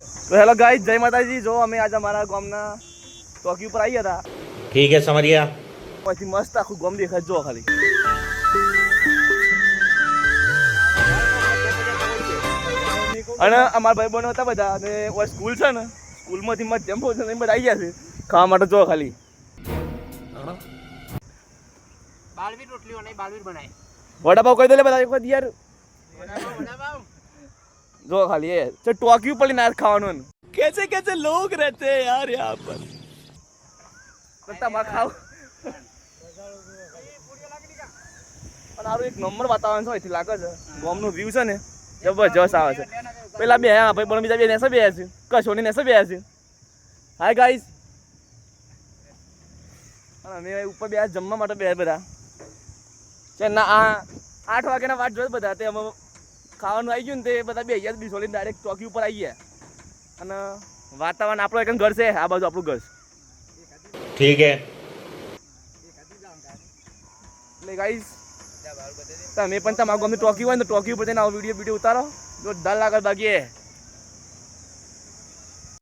तो hello guys, जय माता जी। जो અમે आज અમારા ગામના ચોકી ઉપર આવ્યા હતા। ठीक है समझ गया। પછી મસ્ત આખું ગામ દેખાય જો ખાલી। અને અમારા ભાઈ બહેનો હતા બધા અને ઓય સ્કૂલ છે ને, સ્કૂલમાંથી મધ્યમ ભોજન બધા આવી ગયા છે ખાવા માટે જો ખાલી। બાલવીર રોટલીઓ નહીં, બાલવીર બનાય વડાપાવ કહી દે લે બધા એક વખત યાર। જો ખાલી એ તો ટોકી ઉપર ના ખાવાનું। कैसे कैसे लोग रहते हैं यार यहाँ पर। તમારે ખાવ અને આરું એક નંબર વાતાવરણ છે, અહીંથી લાગે છે ગામનો વ્યૂ છે ને જબરજસ્ત આવે છે। પેલા બે હા ભાઈ પણ બીજા બે નેસે બે છે, કશોની નેસે બે છે। હાય ગાઈસ, અને અમે ઉપર બે જમવા માટે બે બધા છે ના। આ 8 વાગ્યાના વાટ જોઈ બધા તે અમે ખાવાનું આવી ગયું ને તે બધા બે ગયા બિસોલી ડાયરેક્ટ ચોકી ઉપર આવી ગયા। અને વાતાવરણ આપણું એક ઘર છે, આ બાજુ આપણું ઘર। ठीक है એટલે ગાઈસ તમે પણ તમારા ગામની ટોકી હોય ને તો ટોકી ઉપર જઈને આવો વિડીયો ઉતારો, જોરદાર લાગે બાકી।